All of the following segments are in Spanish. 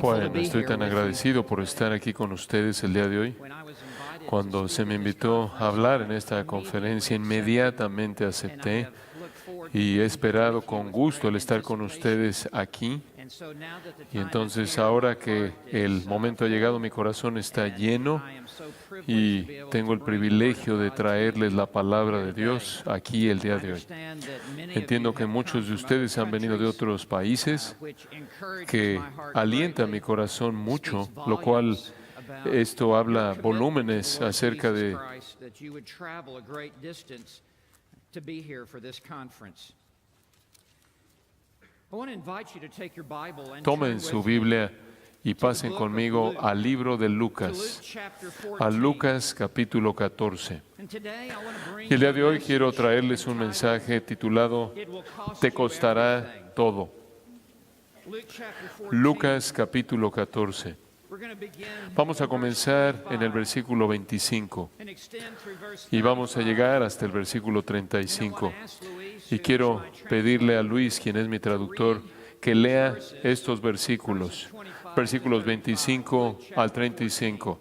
Bueno, estoy tan agradecido por estar aquí con ustedes el día de hoy. Cuando se me invitó a hablar en esta conferencia, inmediatamente acepté y he esperado con gusto el estar con ustedes aquí. Y entonces ahora que el momento ha llegado, mi corazón está lleno y tengo el privilegio de traerles la palabra de Dios aquí el día de hoy. Entiendo que muchos de ustedes han venido de otros países, que alienta mi corazón mucho, lo cual esto habla volúmenes acerca de Tomen su Biblia y pasen conmigo al libro de Lucas, a Lucas capítulo 14. Y el día de hoy quiero traerles un mensaje titulado Te costará todo. Lucas capítulo 14. Vamos a comenzar en el versículo 25 y vamos a llegar hasta el versículo 35. Y quiero pedirle a Luis, quien es mi traductor, que lea estos versículos 25 al 35.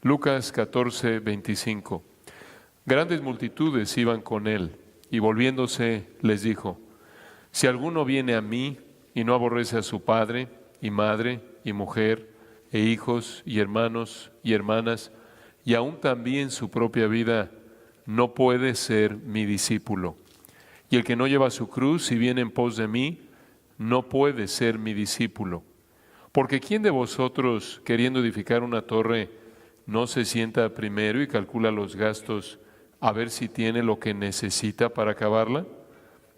Lucas 14, 25. Grandes multitudes iban con él, y volviéndose les dijo: Si alguno viene a mí y no aborrece a su padre y madre y mujer e hijos y hermanos y hermanas, y aún también su propia vida, no puede ser mi discípulo. Y el que no lleva su cruz y viene en pos de mí, no puede ser mi discípulo. Porque ¿quién de vosotros, queriendo edificar una torre, no se sienta primero y calcula los gastos a ver si tiene lo que necesita para acabarla?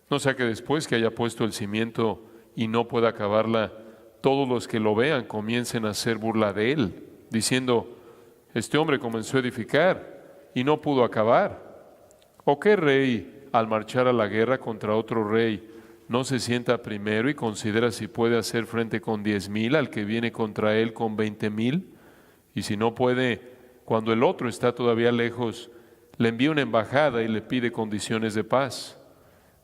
No sea que después que haya puesto el cimiento y no pueda acabarla, todos los que lo vean comiencen a hacer burla de él, diciendo: este hombre comenzó a edificar y no pudo acabar. ¿O qué rey, al marchar a la guerra contra otro rey, no se sienta primero y considera si puede hacer frente con 10,000 al que viene contra él con 20,000? Y si no puede, cuando el otro está todavía lejos, le envía una embajada y le pide condiciones de paz.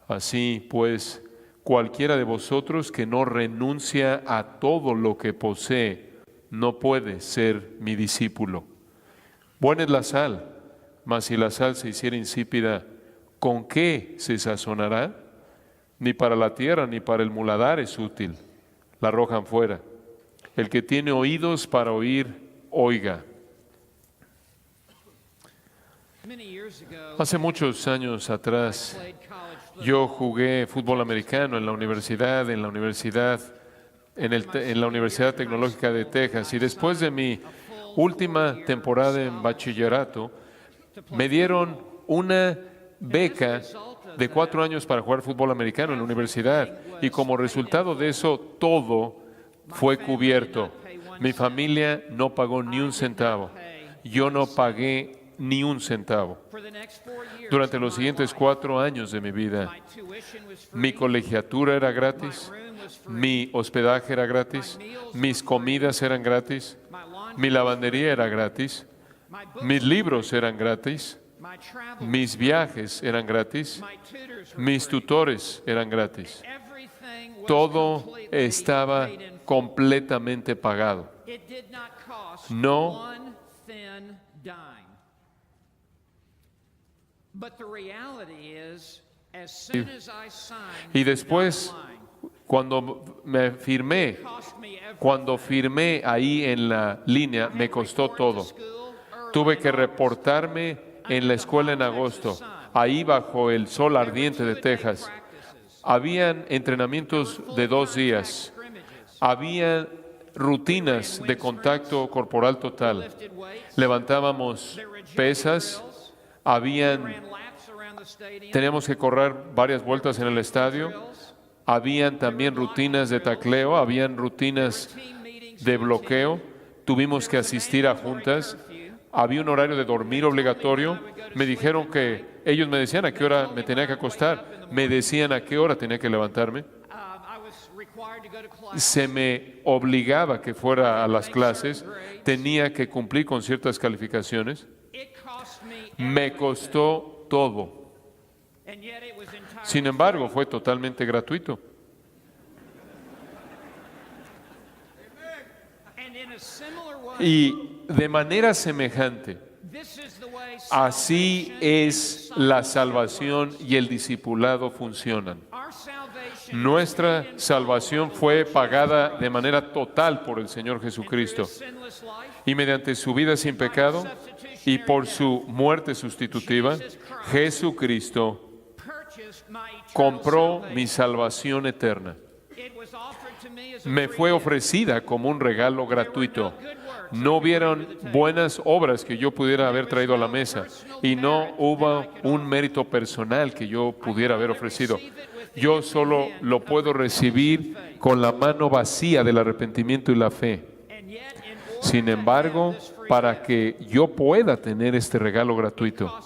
Así pues, cualquiera de vosotros que no renuncia a todo lo que posee, no puede ser mi discípulo. Buena es la sal, mas si la sal se hiciera insípida, ¿con qué se sazonará? Ni para la tierra ni para el muladar es útil. La arrojan fuera. El que tiene oídos para oír, oiga. Hace muchos años atrás, yo jugué fútbol americano en la Universidad Tecnológica de Texas, y después de mi última temporada en bachillerato, me dieron una beca de 4 años para jugar fútbol americano en la universidad, y como resultado de eso, todo fue cubierto. Mi familia no pagó ni un centavo. Yo no pagué ni un centavo. Durante los siguientes 4 años de mi vida, mi colegiatura era gratis, mi hospedaje era gratis, mis comidas eran gratis, mi lavandería era gratis, mis libros eran gratis, mis viajes eran gratis, mis tutores eran gratis. Todo estaba completamente pagado. No. Y después, cuando firmé ahí en la línea, me costó todo. Tuve que reportarme en la escuela en agosto, ahí bajo el sol ardiente de Texas. Habían entrenamientos de 2 días. Había rutinas de contacto corporal total. Levantábamos pesas. Teníamos que correr varias vueltas en el estadio. Habían también rutinas de tacleo, habían rutinas de bloqueo. Tuvimos que asistir a juntas. Había un horario de dormir obligatorio. Me dijeron que ellos me decían a qué hora me tenía que acostar, me decían a qué hora tenía que levantarme. Se me obligaba que fuera a las clases, tenía que cumplir con ciertas calificaciones. Me costó todo. Sin embargo, fue totalmente gratuito. Y de manera semejante, así es la salvación y el discipulado funcionan. Nuestra salvación fue pagada de manera total por el Señor Jesucristo. Y mediante su vida sin pecado y por su muerte sustitutiva, Jesucristo compró mi salvación eterna. Me fue ofrecida como un regalo gratuito. No hubieron buenas obras que yo pudiera haber traído a la mesa y no hubo un mérito personal que yo pudiera haber ofrecido. Yo solo lo puedo recibir con la mano vacía del arrepentimiento y la fe. Sin embargo, para que yo pueda tener este regalo gratuito,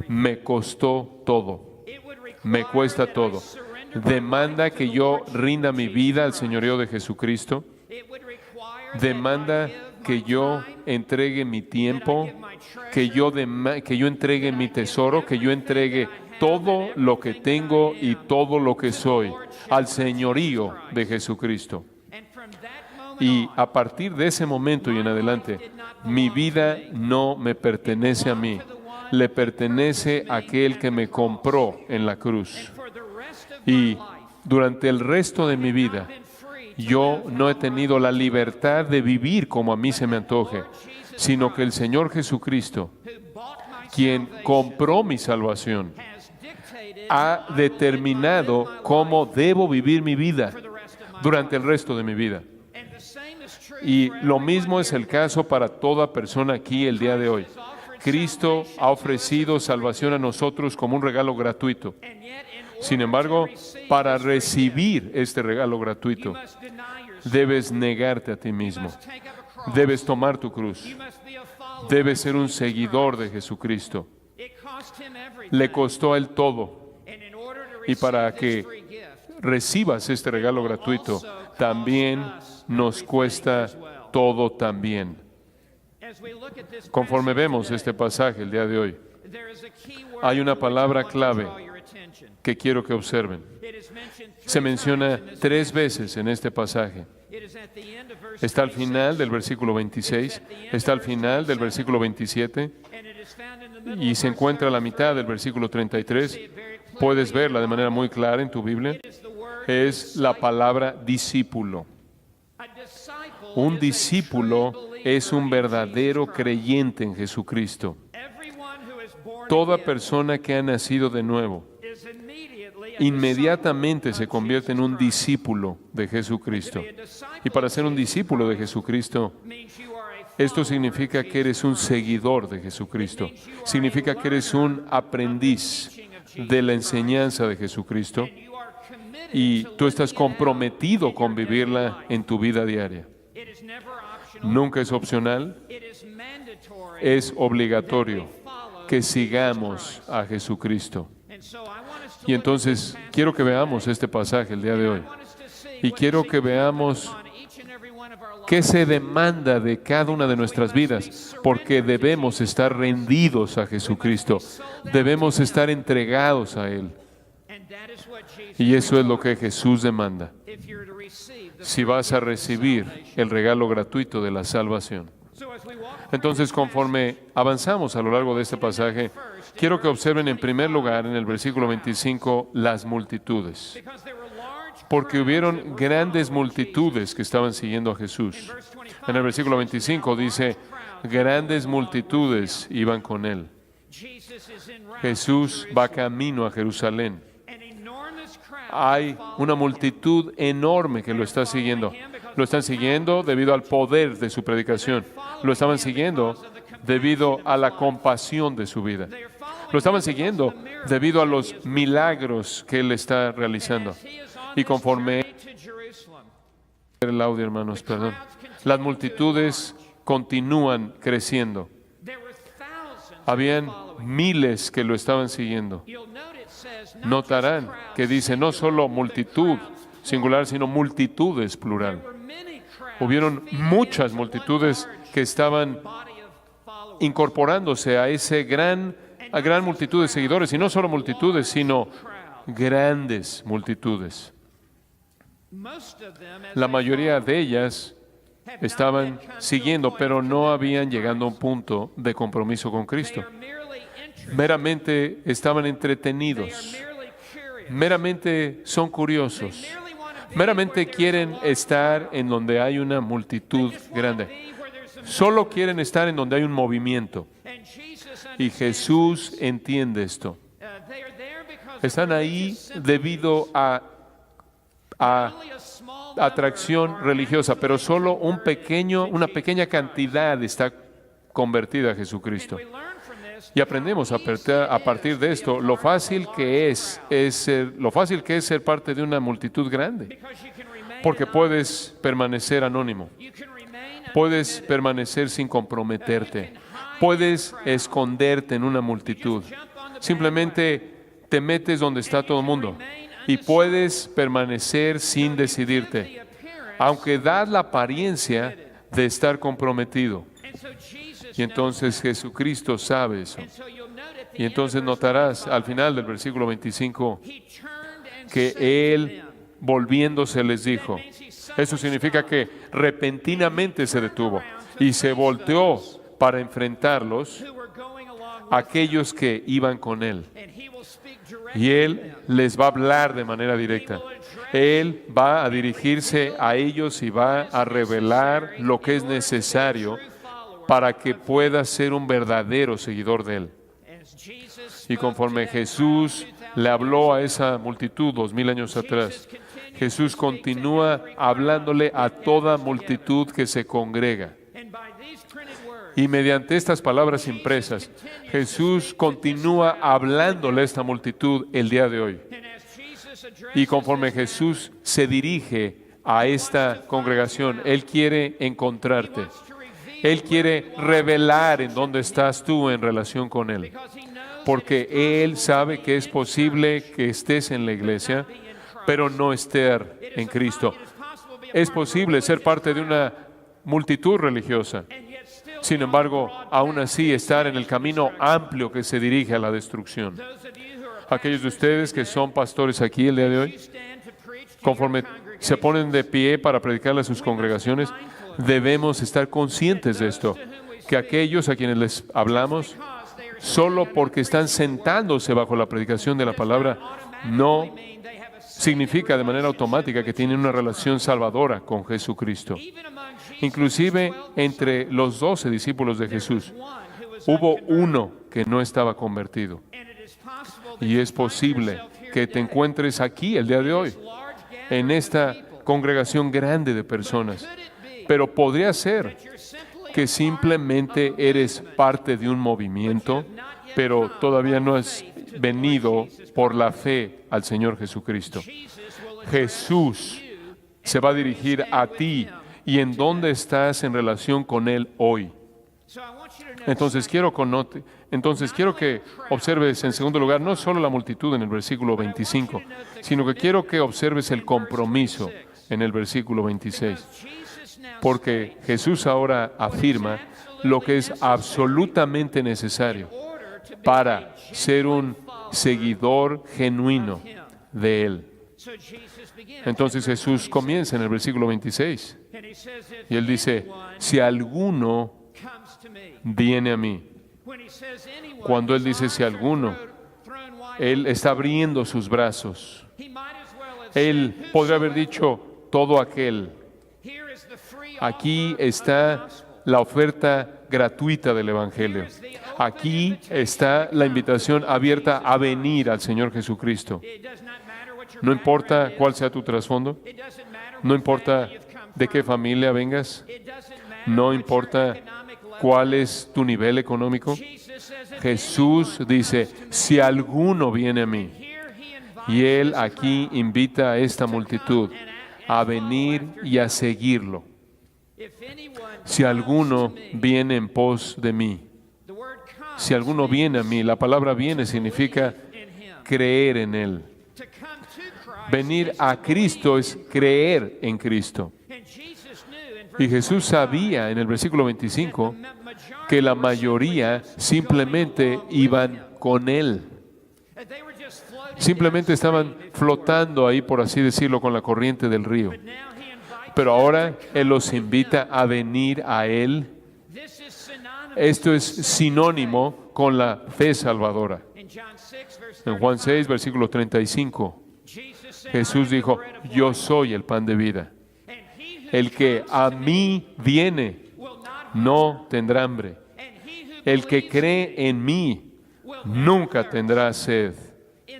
me costó todo. Me cuesta todo. Demanda que yo rinda mi vida al señorío de Jesucristo. Demanda que yo entregue mi tiempo, que yo entregue mi tesoro, que yo entregue todo lo que tengo y todo lo que soy al señorío de Jesucristo. Y a partir de ese momento y en adelante, mi vida no me pertenece a mí, le pertenece a aquel que me compró en la cruz. Y durante el resto de mi vida, yo no he tenido la libertad de vivir como a mí se me antoje, sino que el Señor Jesucristo, quien compró mi salvación, ha determinado cómo debo vivir mi vida durante el resto de mi vida. Y lo mismo es el caso para toda persona aquí el día de hoy. Cristo ha ofrecido salvación a nosotros como un regalo gratuito. Sin embargo, para recibir este regalo gratuito, debes negarte a ti mismo. Debes tomar tu cruz. Debes ser un seguidor de Jesucristo. Le costó a Él todo. Y para que recibas este regalo gratuito, también nos cuesta todo también. Conforme vemos este pasaje el día de hoy, hay una palabra clave que quiero que observen. Se menciona 3 veces en este pasaje. Está al final del versículo 26, está al final del versículo 27 y se encuentra a la mitad del versículo 33. Puedes verla de manera muy clara en tu Biblia. Es la palabra discípulo. Un discípulo es un verdadero creyente en Jesucristo. Toda persona que ha nacido de nuevo inmediatamente se convierte en un discípulo de Jesucristo. Y para ser un discípulo de Jesucristo, esto significa que eres un seguidor de Jesucristo. Significa que eres un aprendiz de la enseñanza de Jesucristo y tú estás comprometido con vivirla en tu vida diaria. Nunca es opcional, es obligatorio que sigamos a Jesucristo. Y entonces quiero que veamos este pasaje el día de hoy y quiero que veamos qué se demanda de cada una de nuestras vidas, porque debemos estar rendidos a Jesucristo, debemos estar entregados a Él. Y eso es lo que Jesús demanda, si vas a recibir el regalo gratuito de la salvación. Entonces, conforme avanzamos a lo largo de este pasaje, quiero que observen en primer lugar en el versículo 25 las multitudes. Porque hubieron grandes multitudes que estaban siguiendo a Jesús. En el versículo 25 dice, grandes multitudes iban con Él. Jesús va camino a Jerusalén. Hay una multitud enorme que lo está siguiendo. Lo están siguiendo debido al poder de su predicación. Lo estaban siguiendo debido a la compasión de su vida. Lo estaban siguiendo debido a los milagros que Él está realizando. Y conforme el audio, hermanos, perdón. Las multitudes continúan creciendo. Habían miles que lo estaban siguiendo. Notarán que dice no solo multitud singular, sino multitudes plural. Hubieron muchas multitudes que estaban incorporándose a ese gran a gran multitud de seguidores, y no solo multitudes, sino grandes multitudes. La mayoría de ellas estaban siguiendo, pero no habían llegado a un punto de compromiso con Cristo. Meramente estaban entretenidos, meramente son curiosos, meramente quieren estar en donde hay una multitud grande. Solo quieren estar en donde hay un movimiento. Y Jesús entiende esto. Están ahí debido a atracción religiosa, pero solo una pequeña cantidad está convertida a Jesucristo. Y aprendemos a partir de esto lo fácil que es ser parte de una multitud grande, porque puedes permanecer anónimo, puedes permanecer sin comprometerte, puedes esconderte en una multitud, simplemente te metes donde está todo el mundo y puedes permanecer sin decidirte, aunque das la apariencia de estar comprometido. Y entonces Jesucristo sabe eso. Y entonces notarás al final del versículo 25 que Él, volviéndose, les dijo. Eso significa que repentinamente se detuvo y se volteó para enfrentarlos, aquellos que iban con Él. Y Él les va a hablar de manera directa. Él va a dirigirse a ellos y va a revelar lo que es necesario para que pueda ser un verdadero seguidor de Él. Y conforme Jesús le habló a esa multitud 2000 años atrás, Jesús continúa hablándole a toda multitud que se congrega. Y mediante estas palabras impresas, Jesús continúa hablándole a esta multitud el día de hoy. Y conforme Jesús se dirige a esta congregación, Él quiere encontrarte. Él quiere revelar en dónde estás tú en relación con Él. Porque Él sabe que es posible que estés en la iglesia, pero no estar en Cristo. Es posible ser parte de una multitud religiosa. Sin embargo, aún así estar en el camino amplio que se dirige a la destrucción. Aquellos de ustedes que son pastores aquí el día de hoy, conforme se ponen de pie para predicarle a sus congregaciones, debemos estar conscientes de esto, que aquellos a quienes les hablamos, solo porque están sentándose bajo la predicación de la palabra, no significa de manera automática que tienen una relación salvadora con Jesucristo. Inclusive entre los 12 discípulos de Jesús, hubo uno que no estaba convertido. Y es posible que te encuentres aquí el día de hoy, en esta congregación grande de personas. Pero podría ser que simplemente eres parte de un movimiento, pero todavía no has venido por la fe al Señor Jesucristo. Jesús se va a dirigir a ti y en dónde estás en relación con Él hoy. Entonces quiero que observes en segundo lugar no solo la multitud en el versículo 25, sino que quiero que observes el compromiso en el versículo 26. Porque Jesús ahora afirma lo que es absolutamente necesario para ser un seguidor genuino de Él. Entonces Jesús comienza en el versículo 26 y Él dice, si alguno viene a mí. Cuando Él dice si alguno, Él está abriendo sus brazos. Él podría haber dicho todo aquel. Aquí está la oferta gratuita del Evangelio. Aquí está la invitación abierta a venir al Señor Jesucristo. No importa cuál sea tu trasfondo, no importa de qué familia vengas, no importa cuál es tu nivel económico. Jesús dice, si alguno viene a mí, y Él aquí invita a esta multitud a venir y a seguirlo. Si alguno viene en pos de mí, si alguno viene a mí, la palabra viene significa creer en Él. Venir a Cristo es creer en Cristo. Y Jesús sabía en el versículo 25 que la mayoría simplemente iban con Él. Simplemente estaban flotando ahí, por así decirlo, con la corriente del río. Pero ahora Él los invita a venir a Él. Esto es sinónimo con la fe salvadora. En Juan 6, versículo 35, Jesús dijo, yo soy el pan de vida. El que a mí viene no tendrá hambre. El que cree en mí nunca tendrá sed,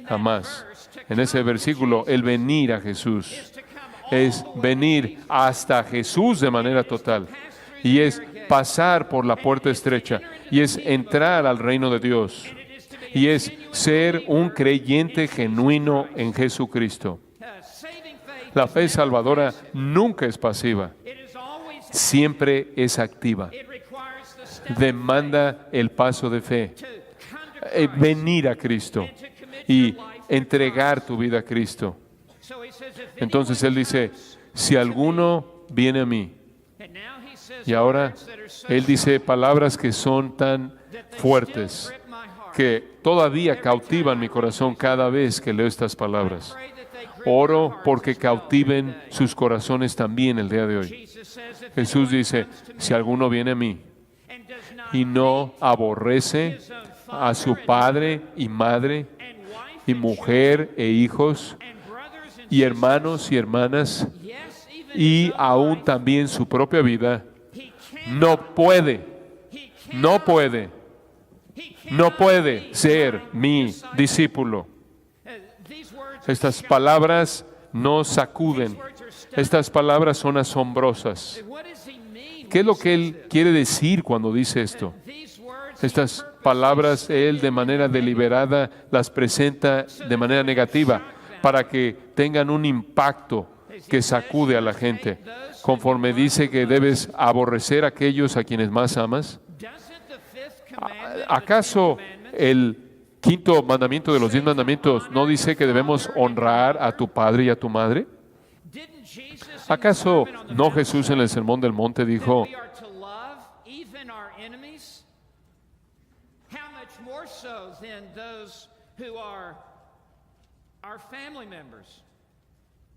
jamás. En ese versículo, el venir a Jesús es venir hasta Jesús de manera total. Y es pasar por la puerta estrecha. Y es entrar al reino de Dios. Y es ser un creyente genuino en Jesucristo. La fe salvadora nunca es pasiva. Siempre es activa. Demanda el paso de fe. Venir a Cristo y entregar tu vida a Cristo. Entonces Él dice, si alguno viene a mí. Y ahora Él dice palabras que son tan fuertes que todavía cautivan mi corazón cada vez que leo estas palabras. Oro porque cautiven sus corazones también el día de hoy. Jesús dice, si alguno viene a mí y no aborrece a su padre y madre y mujer e hijos y hermanos y hermanas y aún también su propia vida, no puede ser mi discípulo. Estas palabras nos sacuden. Estas palabras son asombrosas. ¿Qué es lo que Él quiere decir cuando dice esto? Estas palabras Él de manera deliberada las presenta de manera negativa para que tengan un impacto que sacude a la gente. Conforme dice que debes aborrecer a aquellos a quienes más amas. ¿Acaso el quinto mandamiento de los 10 mandamientos no dice que debemos honrar a tu padre y a tu madre? ¿Acaso no Jesús en el Sermón del Monte dijo,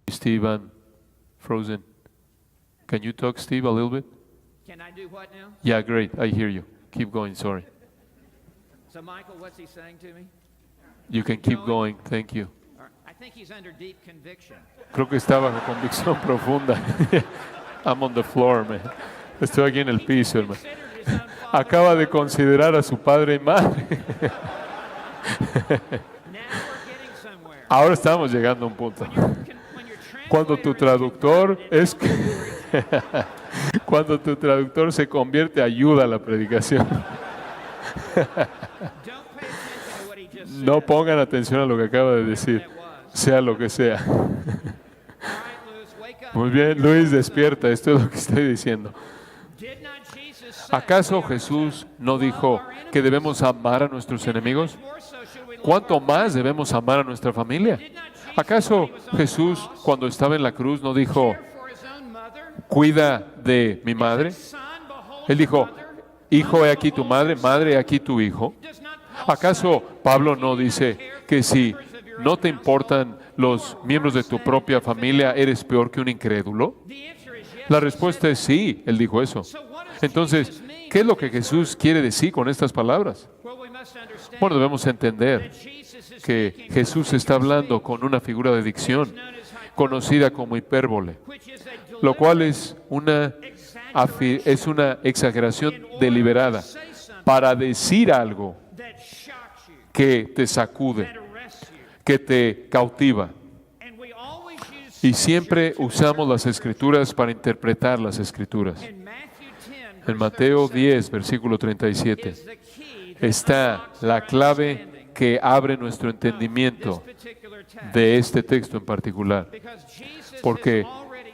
Steve, Frozen, can you talk, Steve, a little bit? Can I do what now? Yeah, great, I hear you. Keep going, sorry. So Michael, what's he saying to me? You can keep going, thank you. I think he's under deep conviction. Creo que está bajo convicción profunda. I'm on the floor, man. Estoy aquí en el piso, hermano. Acaba de considerar a su padre y madre. Ahora estamos llegando a un punto. Cuando tu traductor cuando tu traductor se convierte, ayuda a la predicación. No pongan atención a lo que acaba de decir, sea lo que sea. Muy bien, Luis, despierta, esto es lo que estoy diciendo. ¿Acaso Jesús no dijo que debemos amar a nuestros enemigos? ¿Cuánto más debemos amar a nuestra familia? ¿Acaso Jesús, cuando estaba en la cruz, no dijo, cuida de mi madre? Él dijo, hijo, he aquí tu madre, madre, he aquí tu hijo. ¿Acaso Pablo no dice que si no te importan los miembros de tu propia familia, eres peor que un incrédulo? La respuesta es sí, él dijo eso. Entonces, ¿qué es lo que Jesús quiere decir con estas palabras? Bueno, debemos entender que Jesús está hablando con una figura de dicción conocida como hipérbole, lo cual es una exageración deliberada para decir algo que te sacude, que te cautiva. Y siempre usamos las Escrituras para interpretar las Escrituras. En Mateo 10, versículo 37, está la clave que abre nuestro entendimiento de este texto en particular. Porque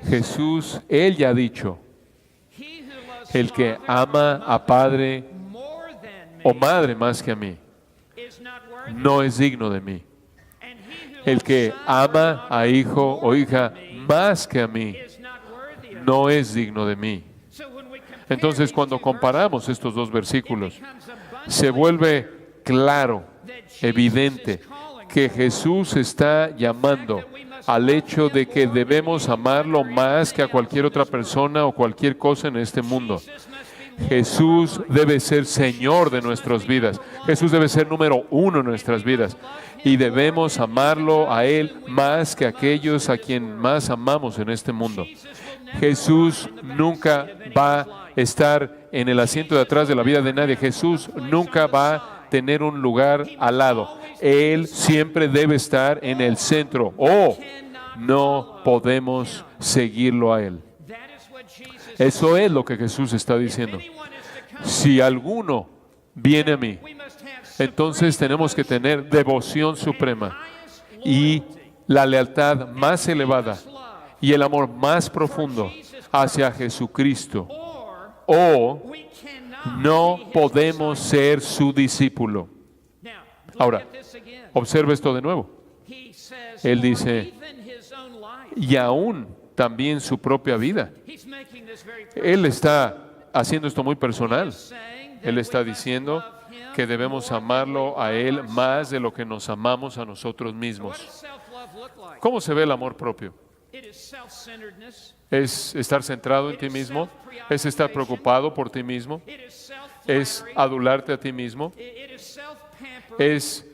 Jesús, Él ya ha dicho, el que ama a padre o madre más que a mí, no es digno de mí. El que ama a hijo o hija más que a mí, no es digno de mí. Entonces, cuando comparamos estos dos versículos, se vuelve claro evidente que Jesús está llamando al hecho de que debemos amarlo más que a cualquier otra persona o cualquier cosa en este mundo. Jesús debe ser Señor de nuestras vidas. Jesús debe ser número uno en nuestras vidas. Y debemos amarlo a Él más que a aquellos a quien más amamos en este mundo. Jesús nunca va a estar en el asiento de atrás de la vida de nadie. Jesús nunca va a tener un lugar al lado. Él siempre debe estar en el centro. No podemos seguirlo a Él. Eso es lo que Jesús está diciendo. Si alguno viene a mí, entonces tenemos que tener devoción suprema y la lealtad más elevada y el amor más profundo hacia Jesucristo. O no podemos ser su discípulo. Ahora, observe esto de nuevo. Él dice, y aún también su propia vida. Él está haciendo esto muy personal. Él está diciendo que debemos amarlo a Él más de lo que nos amamos a nosotros mismos. ¿Cómo se ve el amor propio? Es estar centrado en ti mismo, es estar preocupado por ti mismo, es adularte a ti mismo, es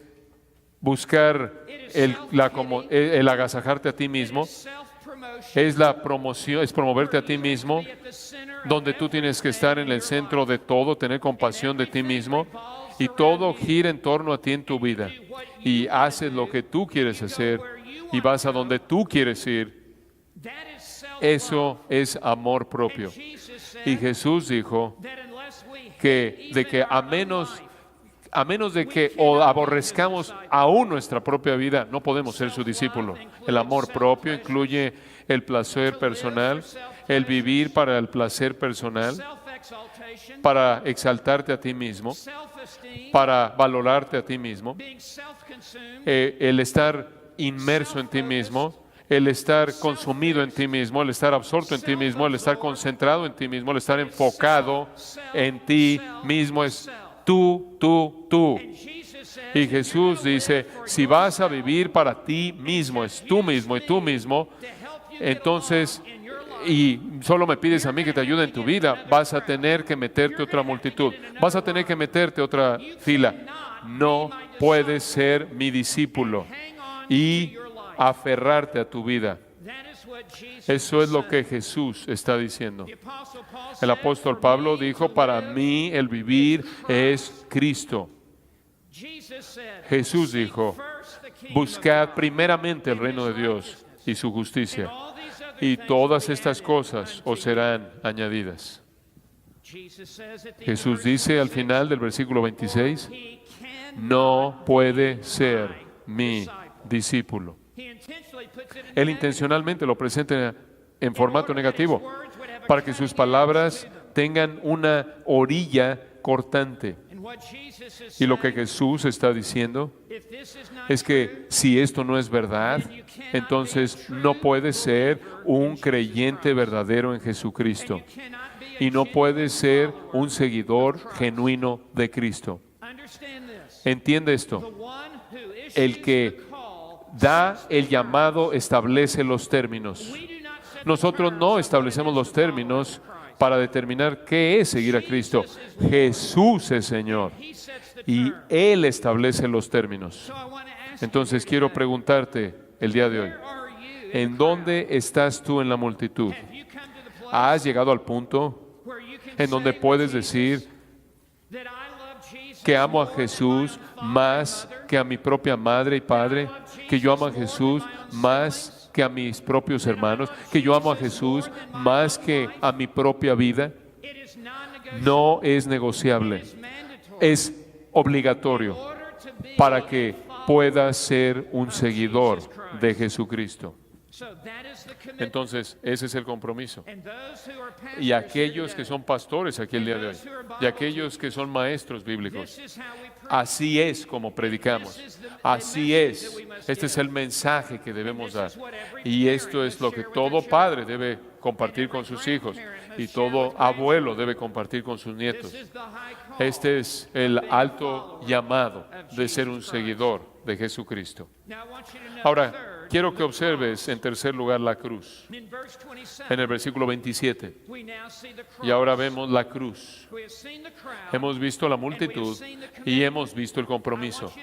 buscar el agasajarte a ti mismo, es la promoción, es promoverte a ti mismo, donde tú tienes que estar en el centro de todo, tener compasión de ti mismo, y todo gira en torno a ti en tu vida, y haces lo que tú quieres hacer, y vas a donde tú quieres ir. Eso es amor propio. Y Jesús dijo que a menos de que aborrezcamos aún nuestra propia vida, no podemos ser su discípulo. El amor propio incluye el placer personal, el vivir para el placer personal, para exaltarte a ti mismo, para valorarte a ti mismo, el estar inmerso en ti mismo, el estar consumido en ti mismo, el estar absorto en ti mismo, el estar concentrado en ti mismo, el estar enfocado en ti mismo. Es tú. Y Jesús dice, si vas a vivir para ti mismo, es tú mismo y tú mismo, entonces, y solo me pides a mí que te ayude en tu vida, vas a tener que meterte otra multitud, vas a tener que meterte otra fila. No puedes ser mi discípulo y aferrarte a tu vida. Eso es lo que Jesús está diciendo. El apóstol Pablo dijo, para mí el vivir es Cristo. Jesús dijo, buscad primeramente el reino de Dios y su justicia, y todas estas cosas os serán añadidas. Jesús dice al final del versículo 26, no puede ser mi discípulo. Él intencionalmente lo presenta en formato negativo para que sus palabras tengan una orilla cortante. Y lo que Jesús está diciendo es que si esto no es verdad, entonces no puedes ser un creyente verdadero en Jesucristo y no puedes ser un seguidor genuino de Cristo. Entiende esto. El que da el llamado establece los términos. Nosotros no establecemos los términos para determinar qué es seguir a Cristo. Jesús es Señor y Él establece los términos. Entonces quiero preguntarte el día de hoy, ¿en dónde estás tú en la multitud? ¿Has llegado al punto en donde puedes decir que amo a Jesús más que a mi propia madre y padre, que yo amo a Jesús más que a mis propios hermanos, que yo amo a Jesús más que a mi propia vida? No es negociable, es obligatorio para que puedas ser un seguidor de Jesucristo. Entonces, ese es el compromiso. Y aquellos que son pastores aquí el día de hoy, y aquellos que son maestros bíblicos, así es como predicamos. Así es. Este es el mensaje que debemos dar. Y esto es lo que todo padre debe compartir con sus hijos. y todo abuelo debe compartir con sus nietos. Este es el alto llamado de ser un seguidor de Jesucristo. Ahora, quiero que observes en tercer lugar la cruz. En el versículo 27. Y ahora vemos la cruz. Hemos visto la multitud y hemos visto el compromiso.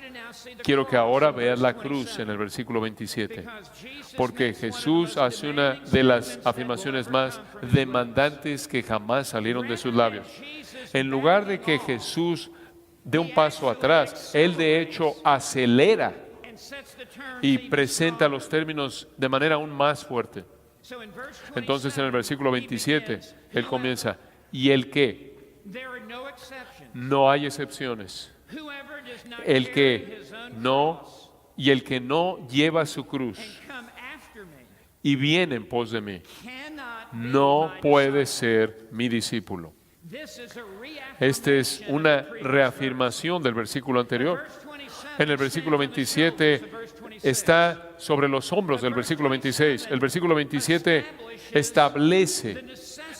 Quiero que ahora veas la cruz en el versículo 27. Porque Jesús hace una de las afirmaciones más demandantes que jamás salieron de sus labios. En lugar de que Jesús dé un paso atrás, Él de hecho acelera y presenta los términos de manera aún más fuerte. Entonces en el versículo 27, Él comienza, y el que, no hay excepciones, el que no, y el que no lleva su cruz y viene en pos de mí, no puede ser mi discípulo. Esta es una reafirmación del versículo anterior. En el versículo 27 está sobre los hombros del versículo 26. El versículo 27 establece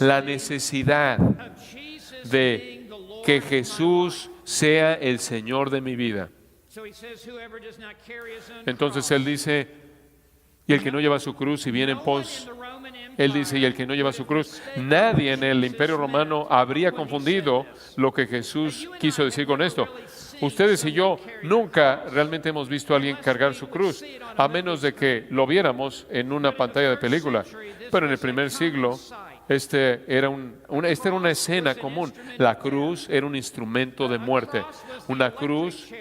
la necesidad de que Jesús sea el Señor de mi vida. Entonces Él dice, y el que no lleva su cruz y viene en pos, Él dice, y el que no lleva su cruz. Nadie en el Imperio Romano habría confundido lo que Jesús quiso decir con esto. Ustedes y yo nunca realmente hemos visto a alguien cargar su cruz, a menos de que lo viéramos en una pantalla de película. Pero en el primer siglo, esta era una escena común. La cruz era un instrumento de muerte. Una cruz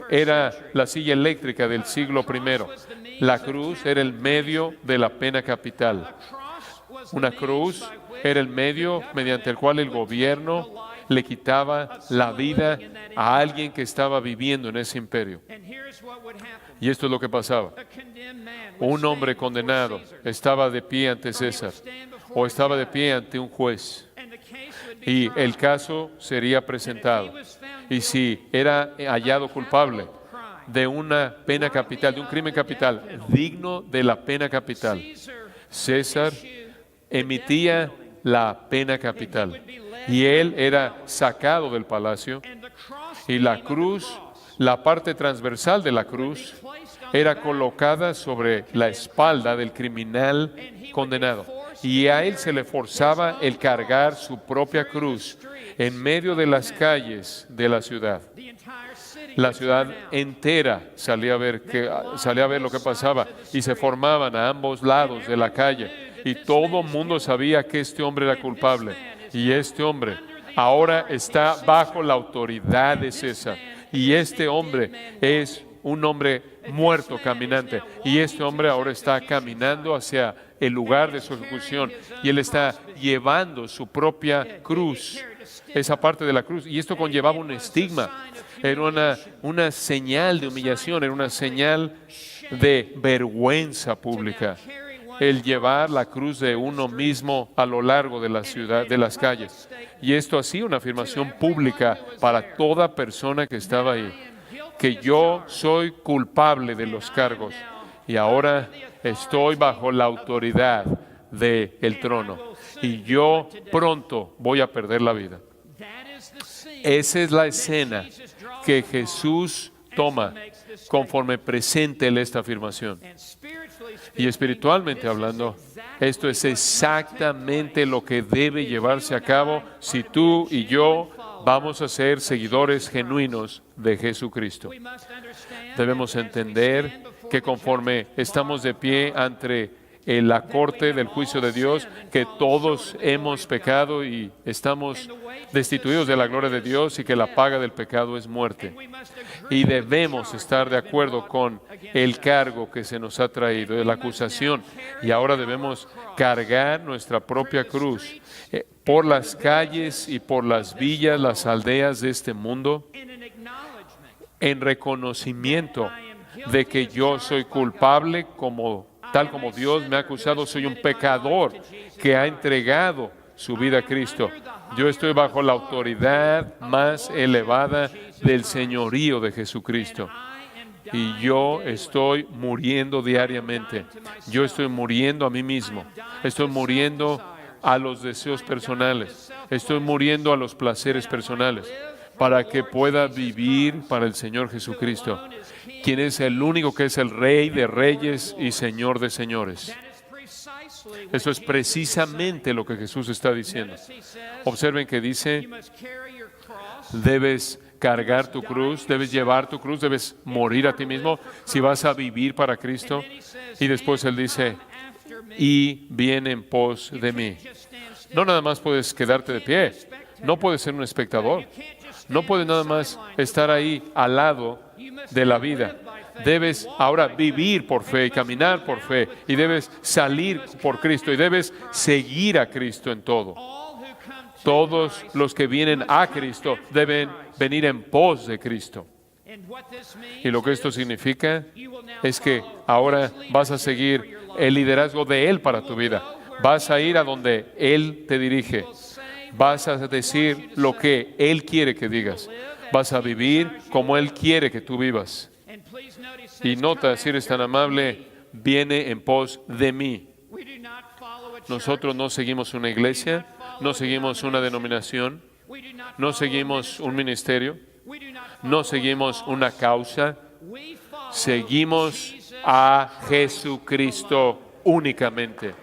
era la silla eléctrica del siglo I. La cruz era el medio de la pena capital. Una cruz era el medio mediante el cual el gobierno le quitaba la vida a alguien que estaba viviendo en ese imperio. Y esto es lo que pasaba. Un hombre condenado estaba de pie ante César o estaba de pie ante un juez y el caso sería presentado. Y si era hallado culpable de una pena capital, de un crimen capital, digno de la pena capital, César emitía la pena capital y él era sacado del palacio y la cruz, la parte transversal de la cruz, era colocada sobre la espalda del criminal condenado y a él se le forzaba el cargar su propia cruz en medio de las calles de la ciudad. La ciudad entera salía a ver lo que pasaba y se formaban a ambos lados de la calle y todo el mundo sabía que este hombre era culpable y este hombre ahora está bajo la autoridad de César y este hombre es un hombre muerto caminante y este hombre ahora está caminando hacia el lugar de su ejecución y él está llevando su propia cruz, esa parte de la cruz, y esto conllevaba un estigma. Era una señal de humillación, era una señal de vergüenza pública. El llevar la cruz de uno mismo a lo largo de la ciudad, de las calles. Y esto hacía una afirmación pública para toda persona que estaba ahí, que yo soy culpable de los cargos y ahora estoy bajo la autoridad del trono y yo pronto voy a perder la vida. Esa es la escena que Jesús toma conforme presente Él esta afirmación. Y espiritualmente hablando, esto es exactamente lo que debe llevarse a cabo si tú y yo vamos a ser seguidores genuinos de Jesucristo. Debemos entender que conforme estamos de pie ante la corte del juicio de Dios, que todos hemos pecado y estamos destituidos de la gloria de Dios y que la paga del pecado es muerte. Y debemos estar de acuerdo con el cargo que se nos ha traído, de la acusación. Y ahora debemos cargar nuestra propia cruz por las calles y por las villas, las aldeas de este mundo, en reconocimiento de que yo soy culpable tal como Dios me ha acusado, soy un pecador que ha entregado su vida a Cristo. Yo estoy bajo la autoridad más elevada del señorío de Jesucristo. Y yo estoy muriendo diariamente. Yo estoy muriendo a mí mismo. Estoy muriendo a los deseos personales. Estoy muriendo a los placeres personales para que pueda vivir para el Señor Jesucristo, quien es el único que es el Rey de reyes y Señor de señores. Eso es precisamente lo que Jesús está diciendo. Observen que dice, debes cargar tu cruz, debes llevar tu cruz, debes morir a ti mismo si vas a vivir para Cristo. Y después Él dice, y viene en pos de mí. No nada más puedes quedarte de pie, no puedes ser un espectador, no puedes nada más estar ahí al lado de la vida. Debes ahora vivir por fe y caminar por fe, y debes salir por Cristo, y debes seguir a Cristo en todo. Todos los que vienen a Cristo deben venir en pos de Cristo. Y lo que esto significa es que ahora vas a seguir el liderazgo de Él para tu vida. Vas a ir a donde Él te dirige. Vas a decir lo que Él quiere que digas. Vas a vivir como Él quiere que tú vivas. Y nota, si eres tan amable, viene en pos de mí. Nosotros no seguimos una iglesia, no seguimos una denominación, no seguimos un ministerio, no seguimos una causa, seguimos a Jesucristo únicamente.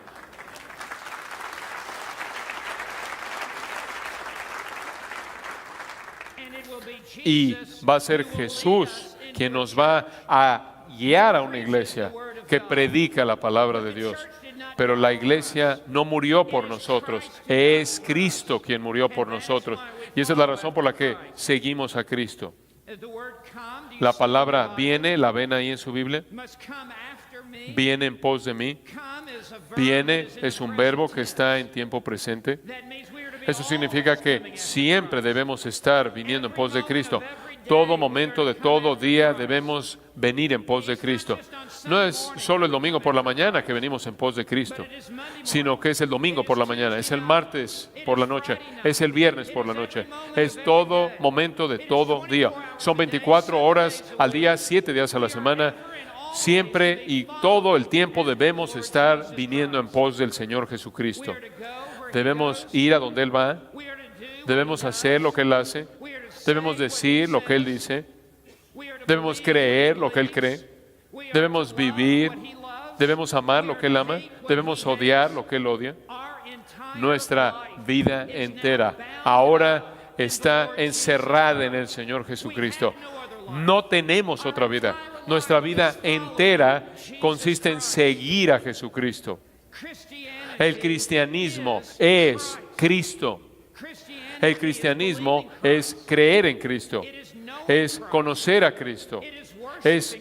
Y va a ser Jesús quien nos va a guiar a una iglesia que predica la palabra de Dios. Pero la iglesia no murió por nosotros, es Cristo quien murió por nosotros. Y esa es la razón por la que seguimos a Cristo. La palabra viene, ¿la ven ahí en su Biblia? Viene en pos de mí. Viene es un verbo que está en tiempo presente. Eso significa que siempre debemos estar viniendo en pos de Cristo. Todo momento de todo día debemos venir en pos de Cristo. No es solo el domingo por la mañana que venimos en pos de Cristo, sino que es el domingo por la mañana, es el martes por la noche, es el viernes por la noche, es todo momento de todo día. Son 24 horas al día, 7 días a la semana. Siempre y todo el tiempo debemos estar viniendo en pos del Señor Jesucristo. Debemos ir a donde Él va, debemos hacer lo que Él hace, debemos decir lo que Él dice, debemos creer lo que Él cree, debemos vivir, debemos amar lo que Él ama, debemos odiar lo que Él odia. Nuestra vida entera ahora está encerrada en el Señor Jesucristo. No tenemos otra vida. Nuestra vida entera consiste en seguir a Jesucristo. El cristianismo es Cristo. El cristianismo es creer en Cristo, es conocer a Cristo, es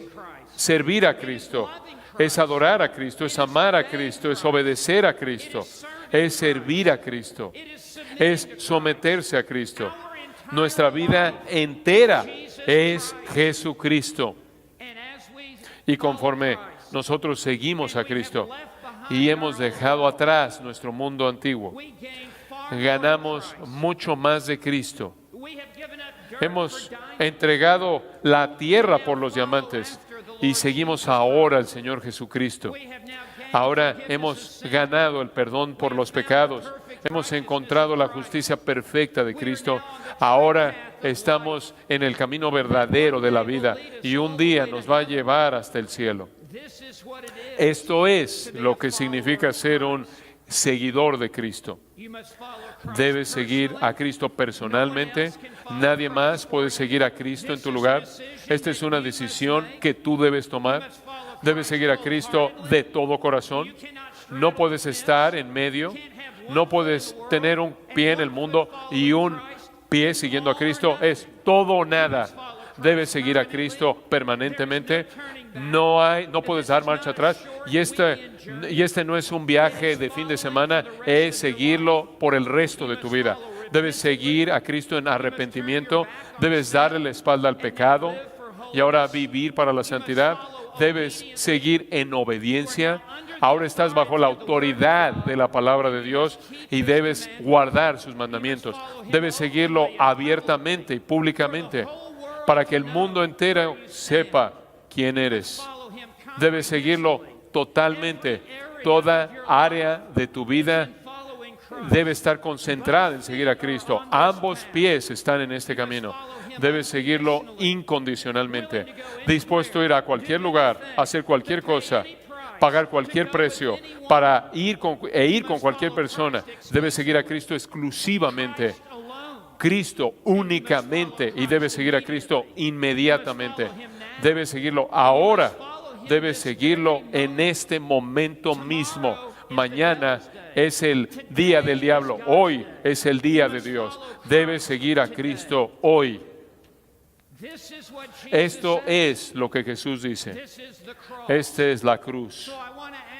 servir a Cristo, es adorar a Cristo, es amar a Cristo, es obedecer a Cristo, es servir a Cristo, es someterse a Cristo. Nuestra vida entera es Jesucristo. Y conforme nosotros seguimos a Cristo y hemos dejado atrás nuestro mundo antiguo, ganamos mucho más de Cristo. Hemos entregado la tierra por los diamantes y seguimos ahora al Señor Jesucristo. Ahora hemos ganado el perdón por los pecados. Hemos encontrado la justicia perfecta de Cristo. Ahora estamos en el camino verdadero de la vida y un día nos va a llevar hasta el cielo. Esto es lo que significa ser un seguidor de Cristo. Debes seguir a Cristo personalmente. Nadie más puede seguir a Cristo en tu lugar. Esta es una decisión que tú debes tomar. Debes seguir a Cristo de todo corazón. No puedes estar en medio. No puedes tener un pie en el mundo y un pie siguiendo a Cristo. Es todo o nada. Debes seguir a Cristo permanentemente. No puedes dar marcha atrás. Y este no es un viaje de fin de semana, es seguirlo por el resto de tu vida. Debes seguir a Cristo en arrepentimiento. Debes darle la espalda al pecado y ahora vivir para la santidad. Debes seguir en obediencia. Ahora estás bajo la autoridad de la palabra de Dios y debes guardar sus mandamientos. Debes seguirlo abiertamente y públicamente para que el mundo entero sepa quién eres. Debes seguirlo totalmente. Toda área de tu vida debe estar concentrada en seguir a Cristo. Ambos pies están en este camino. Debe seguirlo incondicionalmente. Dispuesto a ir a cualquier lugar, hacer cualquier cosa, pagar cualquier precio para ir con cualquier persona. Debe seguir a Cristo exclusivamente. Cristo únicamente, y debe seguir a Cristo inmediatamente. Debe seguirlo ahora. Debe seguirlo en este momento mismo. Mañana es el día del diablo. Hoy es el día de Dios. Debe seguir a Cristo hoy. Esto es lo que Jesús dice. Esta es la cruz.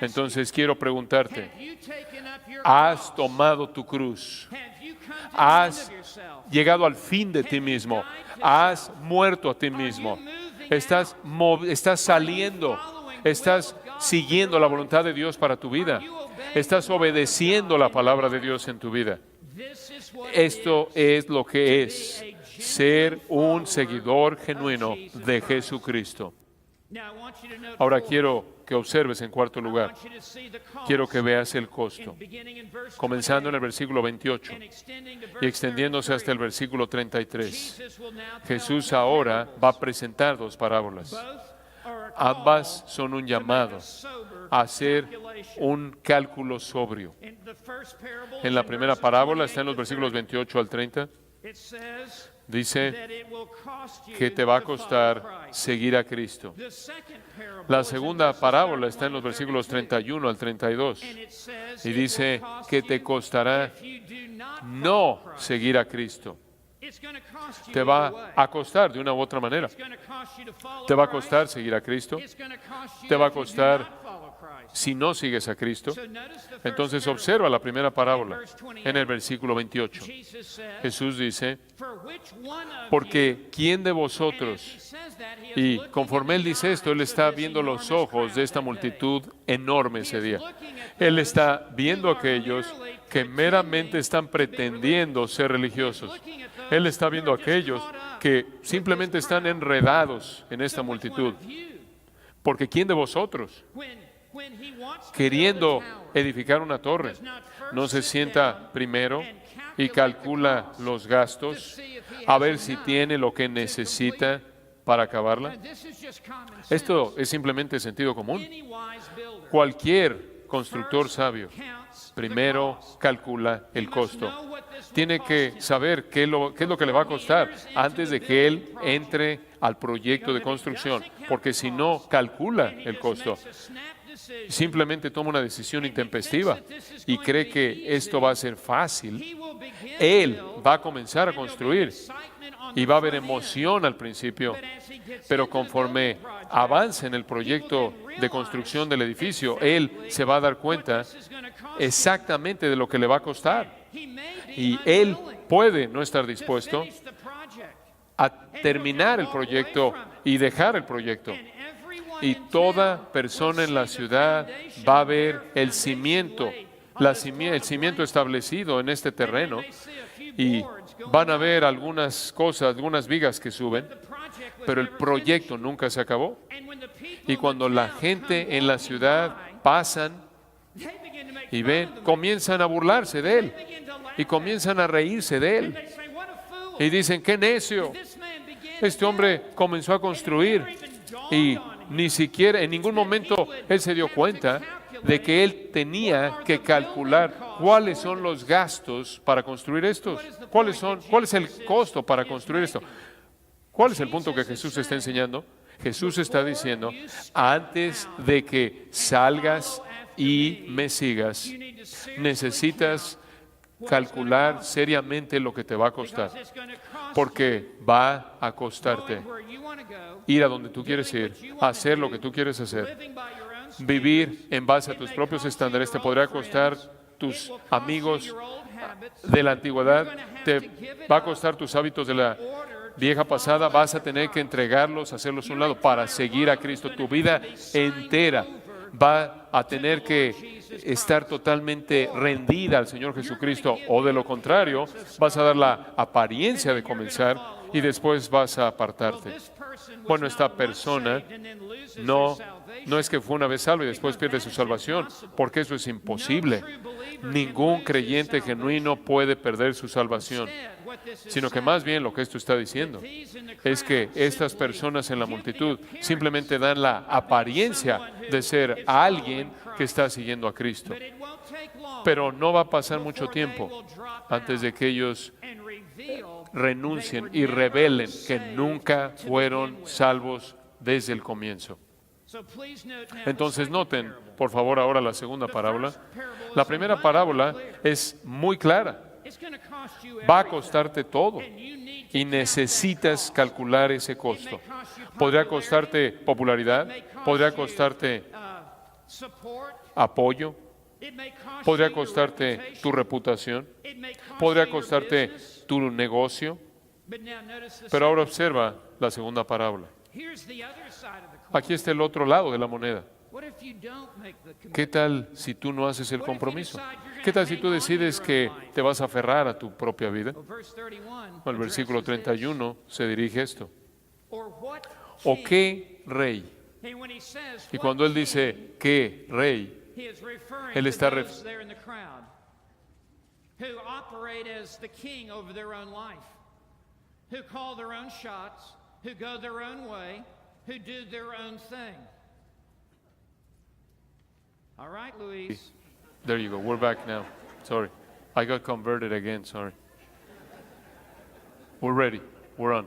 Entonces quiero preguntarte, ¿has tomado tu cruz? ¿Has llegado al fin de ti mismo? ¿Has muerto a ti mismo? ¿Estás saliendo? ¿Estás siguiendo la voluntad de Dios para tu vida? ¿Estás obedeciendo la palabra de Dios en tu vida? Esto es lo que es ser un seguidor genuino de Jesucristo. Ahora quiero que observes en cuarto lugar. Quiero que veas el costo. Comenzando en el versículo 28 y extendiéndose hasta el versículo 33. Jesús ahora va a presentar dos parábolas. Ambas son un llamado a hacer un cálculo sobrio. En la primera parábola, está en los versículos 28 al 30, dice que te va a costar seguir a Cristo. La segunda parábola está en los versículos 31 al 32 y dice que te costará no seguir a Cristo. Te va a costar de una u otra manera. Te va a costar seguir a Cristo. Te va a costar si no sigues a Cristo. Entonces observa la primera parábola en el versículo 28. Jesús dice, porque ¿quién de vosotros? Y conforme Él dice esto, Él está viendo los ojos de esta multitud enorme ese día. Él está viendo a aquellos que meramente están pretendiendo ser religiosos. Él está viendo a aquellos que simplemente están enredados en esta multitud. Porque ¿quién de vosotros, queriendo edificar una torre, no se sienta primero y calcula los gastos a ver si tiene lo que necesita para acabarla? Esto es simplemente sentido común. Cualquier constructor sabio primero calcula el costo. Tiene que saber qué es lo que le va a costar antes de que él entre al proyecto de construcción, porque si no calcula el costo, simplemente toma una decisión intempestiva y cree que esto va a ser fácil, él va a comenzar a construir y va a haber emoción al principio, pero conforme avance en el proyecto de construcción del edificio, él se va a dar cuenta exactamente de lo que le va a costar. Y él puede no estar dispuesto a terminar el proyecto y dejar el proyecto. Y toda persona en la ciudad va a ver el cimiento, el cimiento establecido en este terreno, y van a ver algunas cosas, algunas vigas que suben, pero el proyecto nunca se acabó. Y cuando la gente en la ciudad pasan y ven, comienzan a burlarse de él y comienzan a reírse de él y dicen, ¡qué necio! Este hombre comenzó a construir y ni siquiera, en ningún momento él se dio cuenta de que él tenía que calcular cuáles son los gastos para construir estos. ¿Cuál es el costo para construir esto? ¿Cuál es el punto que Jesús está enseñando? Jesús está diciendo, antes de que salgas y me sigas, necesitas calcular seriamente lo que te va a costar, porque va a costarte ir a donde tú quieres ir, hacer lo que tú quieres hacer, vivir en base a tus propios estándares. Te podrá costar tus amigos de la antigüedad, te va a costar tus hábitos de la vieja pasada, vas a tener que entregarlos, hacerlos a un lado para seguir a Cristo. Tu vida entera va a tener que estar totalmente rendida al Señor Jesucristo, o de lo contrario, vas a dar la apariencia de comenzar y después vas a apartarte. bueno, esta persona no es que fue una vez salvo y después pierde su salvación, porque eso es imposible. Ningún creyente genuino puede perder su salvación, sino que más bien lo que esto está diciendo es que estas personas en la multitud simplemente dan la apariencia de ser alguien que está siguiendo a Cristo. Pero no va a pasar mucho tiempo antes de que ellos renuncien y revelen que nunca fueron salvos desde el comienzo. Entonces noten, por favor, ahora la segunda parábola. La primera parábola es muy clara. Va a costarte todo y necesitas calcular ese costo. Podría costarte popularidad, podría costarte apoyo, podría costarte tu reputación, podría costarte tu negocio. Pero ahora observa la segunda parábola. Aquí está el otro lado de la moneda. ¿Qué tal si tú no haces el compromiso? ¿Qué tal si tú decides que te vas a aferrar a tu propia vida? El versículo 31 se dirige a esto. ¿O qué rey? Y cuando él dice ¿qué rey?, él está refiriendo All right, Luis. There you go. We're back now. Sorry. I got converted again. Sorry. We're ready. We're on.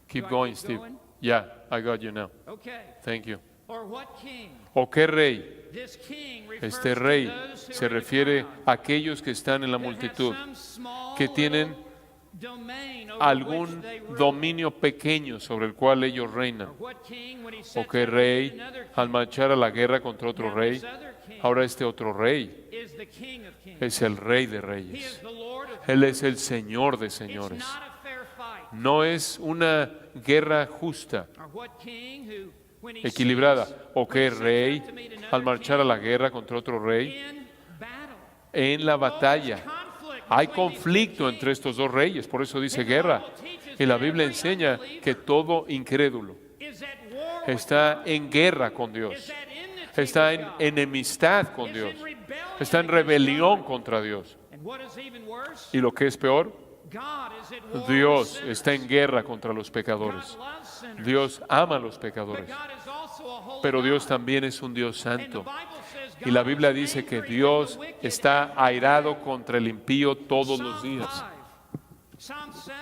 Keep going, Steve. Yeah, I got you now. Okay. Thank you. Or what king? ¿O qué rey? This king refers Este to rey those who se are in the refiere crowd, a aquellos que están en la that have multitud, some small que tienen little domain over algún which they rule. dominio pequeño sobre el cual ellos reinan. Or what king, when he ¿O sets qué up rey another king, al marchar a la guerra contra otro now rey? this other king Ahora este otro rey is the king of kings. es el rey de He is reyes. the Lord of Él es el Señor de It's señores. not a fair fight. No es una guerra justa, Or what king who, when he equilibrada. sees- ¿O when qué he sets rey out to meet another al marchar a king la guerra contra otro rey? in battle. En la batalla Conflict hay between these conflicto two entre kings. estos dos reyes, por eso dice And the guerra. Bible teaches Y la that Biblia every enseña unbeliever que todo incrédulo is at war with está God, en guerra con is Dios, at enmity está with en God, enemistad con is Dios, in rebellion está en against rebelión God. contra Dios. And what is even worse, Y lo que es peor, God is at war Dios with sinners. está en guerra contra los pecadores. God loves sinners, Dios ama a los but pecadores, God is also a holy pero Dios God. también es un Dios And the santo. Bible says Y la God Biblia is dice que angry with Dios the wicked está every day. airado contra el impío todos Psalm los días. 5, Psalm 7,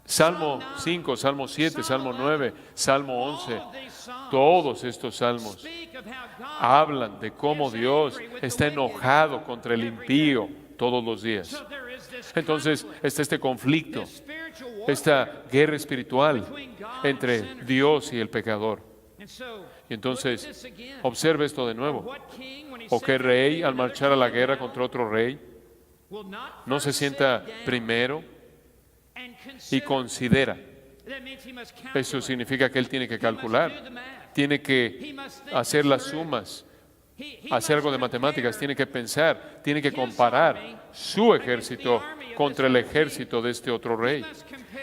Salmo Psalm 9, 5, Salmo 7, Salmo 9, Salmo 11, all of these psalms todos estos salmos speak of how God hablan de cómo Dios está enojado contra el impío todos los días. So there is this Entonces conflict, está este conflicto, this spiritual warfare esta guerra espiritual between God and entre sinners. Dios y el pecador. And so, Y entonces, look at this again. observe esto de nuevo. What king, when he ¿O sets qué out to rey meet al another marchar a la king in guerra battle, contra otro rey will not no se first sit sienta down primero and y consider? considera? That means he must Eso calculate. significa que él tiene que He must do calcular, the math. tiene He que must think hacer this las through. sumas, He hacer must algo de matemáticas, compare tiene que pensar, tiene que his comparar army su ejército contra el ejército de este otro rey.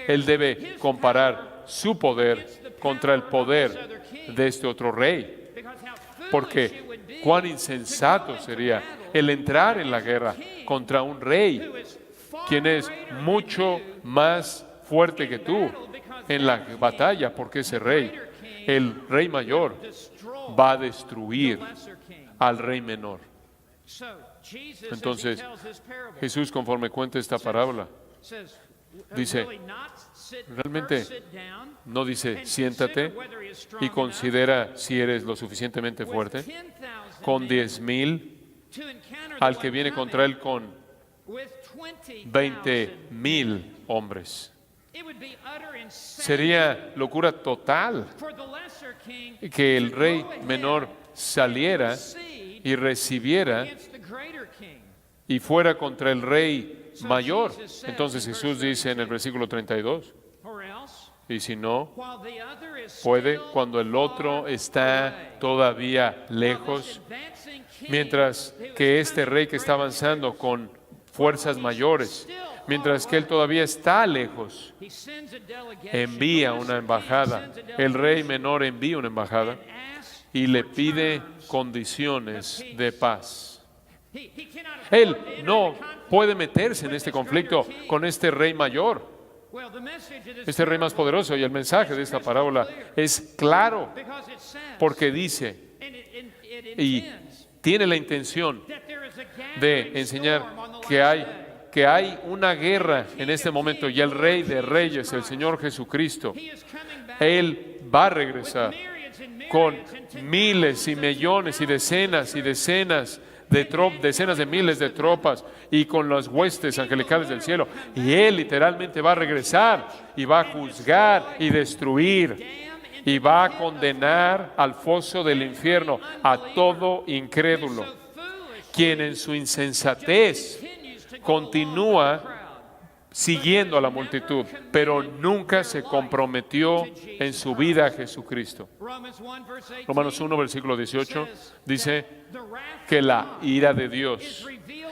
Él debe comparar su poder contra el poder de este otro rey. because how foolish it Porque would be cuán insensato sería el entrar en la guerra contra un rey, who is far quien es greater than mucho you más fuerte que tú en la batalla, porque ese rey, el rey mayor, destroy va a destruir the lesser king. al rey menor. So, Jesus, Entonces, as he tells his parable, Jesús, conforme cuenta esta parábola, says, dice, really not sit, realmente first sit down no dice and siéntate consider whether he is strong y enough considera si eres lo suficientemente with fuerte, 10,000 con men 10,000 to encounter al the que one viene coming contra él con with 20,000. 20,000 hombres. It would be utter insanity Sería locura total for the lesser king que el to rey go ahead menor and saliera proceed y recibiera against the greater king. y fuera contra el rey mayor. Entonces Jesús dice en el versículo 32, Or else, y si no, while the other is puede still cuando el otro far está away. todavía While this lejos, advancing king mientras who is que este coming rey que está greater avanzando con fuerzas mayores mientras que él todavía está lejos, he sends a delegation. envía The una lesser embajada. king sends a El rey delegation menor envía una embajada and asks y le for pide terms. condiciones de paz. He cannot afford Él to enter no into conflict puede meterse en with este this conflicto greater king. con este rey mayor, Well, the message of this este rey más parable poderoso. Y el mensaje de esta parábola es claro, because it says, porque dice and it y intends tiene la intención that there is a de gathering enseñar storm on the que last hay, day. que hay una guerra en este momento, y el Rey de Reyes, el Señor Jesucristo, He is coming back Él va a with regresar myriads and con myriads and ten miles y millones y decenas decenas de miles de tropas, y con las huestes angelicales del cielo. Y Él literalmente va a regresar y va a juzgar y destruir, y va a condenar al foso del infierno a todo incrédulo, quien en su insensatez continues to go continúa along with the crowd. siguiendo a la multitud, pero nunca se comprometió en su vida a Jesucristo. Romans 1 verse 18 Romanos 1, versículo 18, dice the wrath que of la God ira de Dios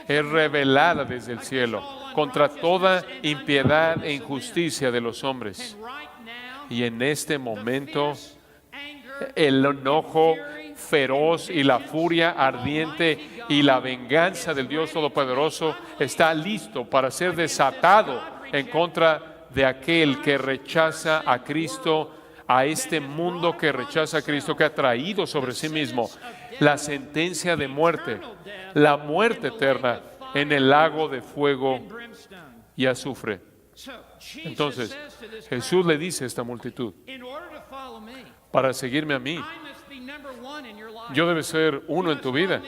es revelada desde el cielo contra toda impiedad e injusticia de los hombres. and right now Y en este momento, fierce anger el enojo feroz y la furia ardiente y la venganza del Dios Todopoderoso está listo para ser desatado en contra de aquel que rechaza a Cristo, a este mundo que rechaza a Cristo, que ha traído sobre sí mismo la sentencia de muerte, la muerte eterna en el lago de fuego and brimstone. y azufre. So Jesus Entonces, says to this Jesús crowd, le dice a esta multitud: in order to follow me, para seguirme a mí, I must be number one in your life. yo debes ser uno en tu vida.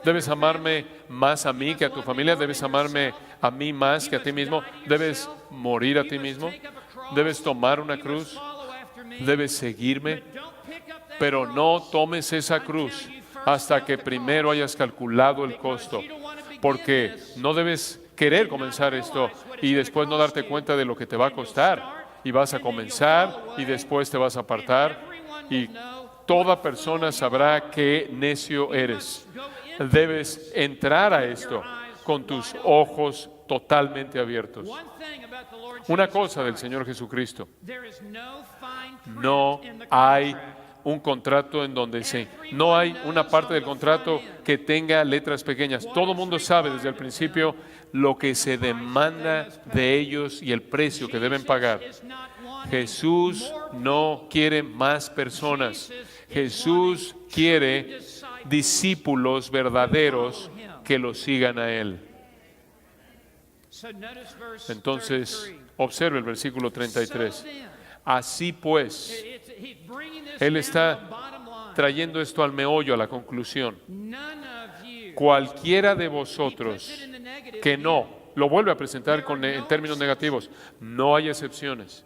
Debes amarme más a mí que a tu familia. Debes amarme a mí más que a ti mismo. Debes morir a ti mismo. Debes tomar una cruz. Debes seguirme. Pero no tomes esa cruz hasta que primero hayas calculado el costo. Porque no debes querer comenzar esto y después no darte cuenta de lo que te va a costar. Y vas a comenzar y después te vas a apartar. Y toda persona sabrá qué necio eres. Debes entrar a esto con tus ojos totalmente abiertos. Una cosa del Señor Jesucristo: no hay un contrato en donde no hay una parte del contrato que tenga letras pequeñas. Todo el mundo sabe desde el principio lo que se demanda de ellos y el precio que deben pagar. Jesús no quiere más personas. Jesús quiere discípulos verdaderos que lo sigan a Él. Entonces, observe el versículo 33. Así pues, Él está trayendo esto al meollo, a la conclusión. Cualquiera de vosotros que no, lo vuelve a presentar en términos negativos, no hay excepciones.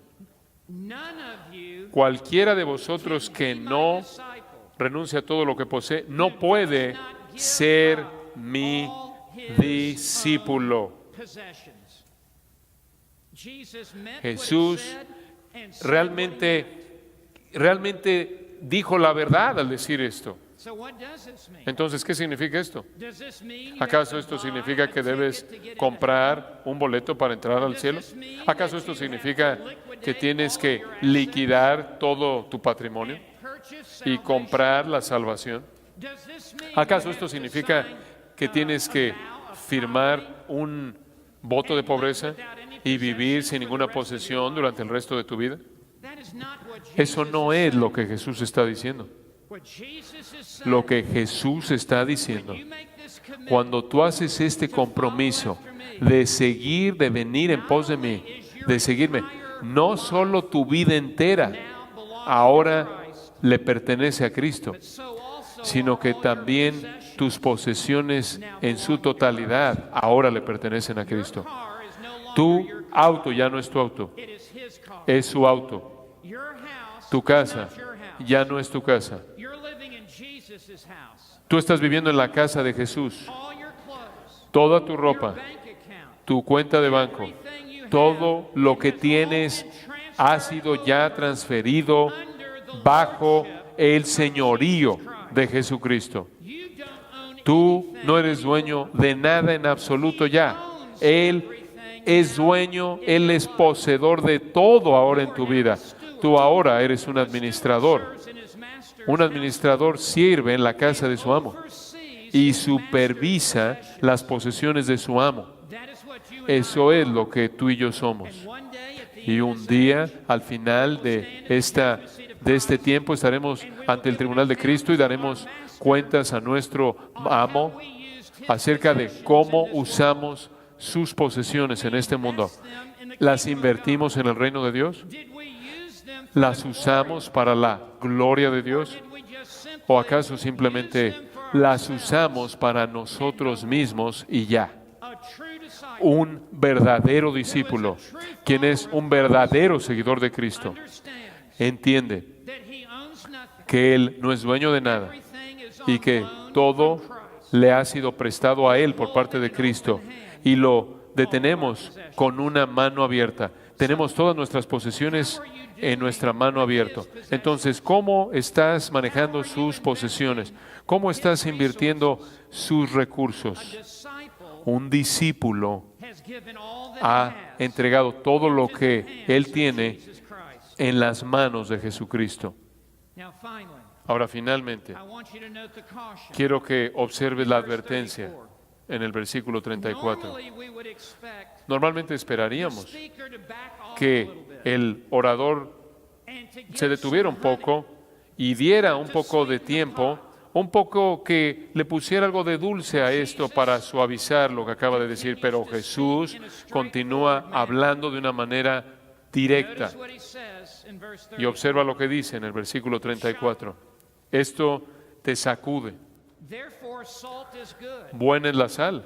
Cualquiera de vosotros que no renuncia a todo lo que posee, no puede ser mi discípulo. Jesús realmente dijo la verdad al decir esto. Entonces, ¿qué significa esto? ¿Acaso esto significa que debes comprar un boleto para entrar al cielo? ¿Acaso esto significa que tienes que liquidar todo tu patrimonio y comprar la salvación? ¿Acaso esto significa que tienes que firmar un voto de pobreza y vivir sin ninguna posesión durante el resto de tu vida? Eso no es lo que Jesús está diciendo. Lo que Jesús está diciendo, cuando tú haces este compromiso de venir en pos de mí, de seguirme, no solo tu vida entera ahora le pertenece a Cristo, sino que también tus posesiones en su totalidad ahora le pertenecen a Cristo. Tu auto ya no es tu auto, es su auto. Tu casa ya no es tu casa. Tú estás viviendo en la casa de Jesús. Toda tu ropa, tu cuenta de banco, todo lo que tienes ha sido ya transferido bajo el señorío de Jesucristo. Tú no eres dueño de nada en absoluto ya. Él es dueño, Él es poseedor de todo ahora en tu vida. Tú ahora eres un administrador. Un administrador sirve en la casa de su amo y supervisa las posesiones de su amo. Eso es lo que tú y yo somos. Y un día, al final de este tiempo, estaremos ante el tribunal de Cristo y daremos cuentas a nuestro amo acerca de cómo usamos sus posesiones en este mundo. ¿Las invertimos en el reino de Dios? ¿Las usamos para la gloria de Dios? ¿O acaso simplemente las usamos para nosotros mismos y ya? Un verdadero discípulo, quien es un verdadero seguidor de Cristo, entiende que Él no es dueño de nada y que todo le ha sido prestado a Él por parte de Cristo y lo detenemos con una mano abierta. Tenemos todas nuestras posesiones en nuestra mano abierta. Entonces, ¿cómo estás manejando sus posesiones? ¿Cómo estás invirtiendo sus recursos? Un discípulo ha entregado todo lo que él tiene en las manos de Jesucristo. Ahora, finalmente, quiero que observes la advertencia en el versículo 34. Normalmente esperaríamos que el orador se detuviera un poco y diera un poco de tiempo, un poco que le pusiera algo de dulce a esto para suavizar lo que acaba de decir, pero Jesús continúa hablando de una manera directa. Y observa lo que dice en el versículo 34. Esto te sacude. Buena es la sal.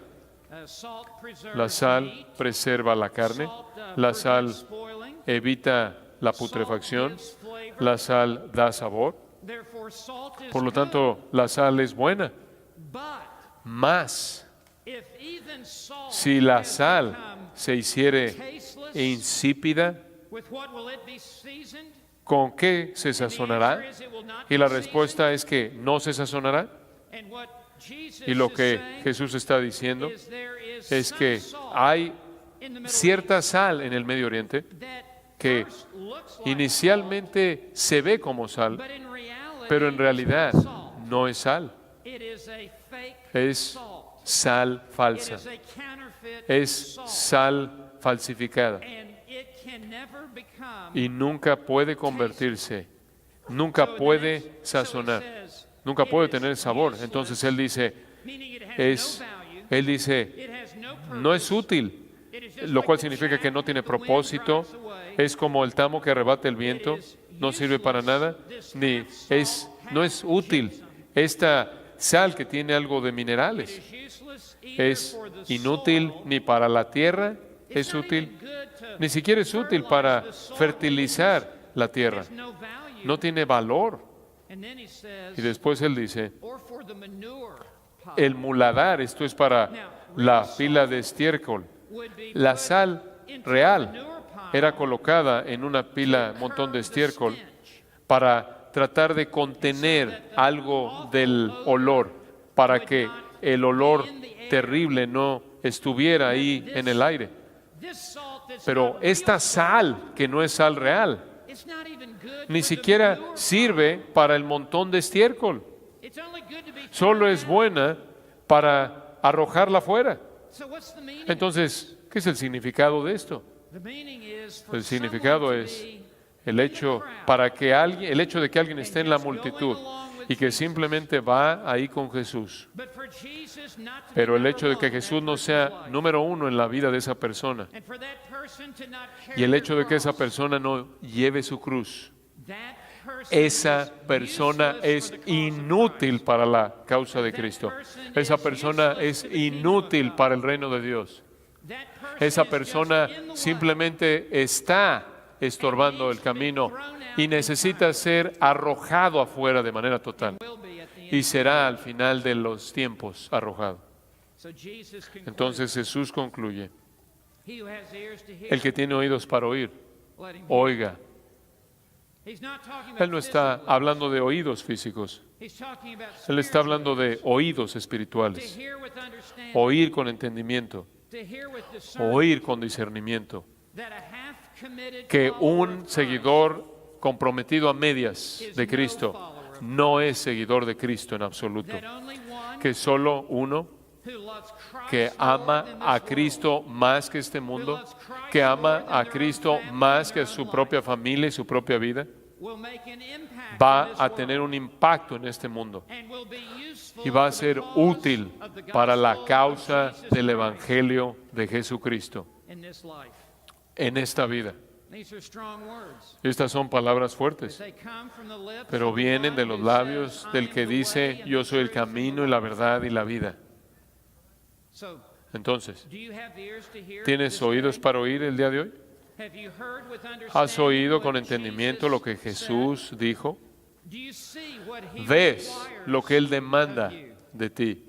La sal preserva la carne. La sal evita la putrefacción. La sal da sabor. Por lo tanto, la sal es buena. Mas, si la sal se hiciere insípida, ¿con qué se sazonará? Y la respuesta es que no se sazonará. Y lo que Jesús está diciendo es que hay cierta sal en el Medio Oriente que inicialmente se ve como sal, pero en realidad no es sal. Es sal falsa. Es sal falsificada. Y nunca puede convertirse, nunca puede sazonar, nunca puede tener sabor. Entonces Él dice, no es útil, lo cual significa que no tiene propósito. Es como el tamo que arrebata el viento, no sirve para nada, no es útil. Esta sal que tiene algo de minerales es inútil ni para la tierra, es útil, ni siquiera es útil para fertilizar la tierra. No tiene valor. Y después Él dice, el muladar, esto es para la pila de estiércol. La sal real era colocada en una pila, montón de estiércol, para tratar de contener algo del olor, para que el olor terrible no estuviera ahí en el aire. Pero esta sal, que no es sal real, ni siquiera sirve para el montón de estiércol. Solo es buena para arrojarla fuera. Entonces, ¿qué es el significado de esto? El significado es el hecho de que alguien esté en la multitud y que simplemente va ahí con Jesús. Pero el hecho de que Jesús no sea número uno en la vida de esa persona y el hecho de que esa persona no lleve su cruz, esa persona es inútil para la causa de Cristo. Esa persona es inútil para el reino de Dios. Esa persona simplemente está estorbando el camino y necesita ser arrojado afuera de manera total. Y será al final de los tiempos arrojado. Entonces Jesús concluye, el que tiene oídos para oír, oiga. Él no está hablando de oídos físicos. Él está hablando de oídos espirituales. Oír con entendimiento. to hear with discernment oír con discernimiento, that a half-committed que follower un of Christ seguidor comprometido a medias de Cristo no es seguidor de Cristo en absoluto, that only one que solo uno who loves Christ que more ama than a this Cristo más que este mundo, que ama a Cristo más que a su propia familia y su propia vida, world will make an impact va in this a world tener un impacto en este mundo and will be useful y va a for the ser cause útil of the para la gospel of causa Jesus del Christ Evangelio de Jesucristo in this life. en esta vida. These are strong words. Estas son palabras fuertes, They come from the lips pero of the vienen de one los who labios says, "I del am que the way dice, and yo the soy el truth and the camino y la life." verdad y la vida. So, Entonces, do you have ears to hear ¿tienes this oídos day? para oír el día de hoy? Have you heard with ¿Has understanding oído what con entendimiento Jesus lo que Jesús said? dijo? Do you see what he ¿Ves requires lo que Él demanda of you? de ti?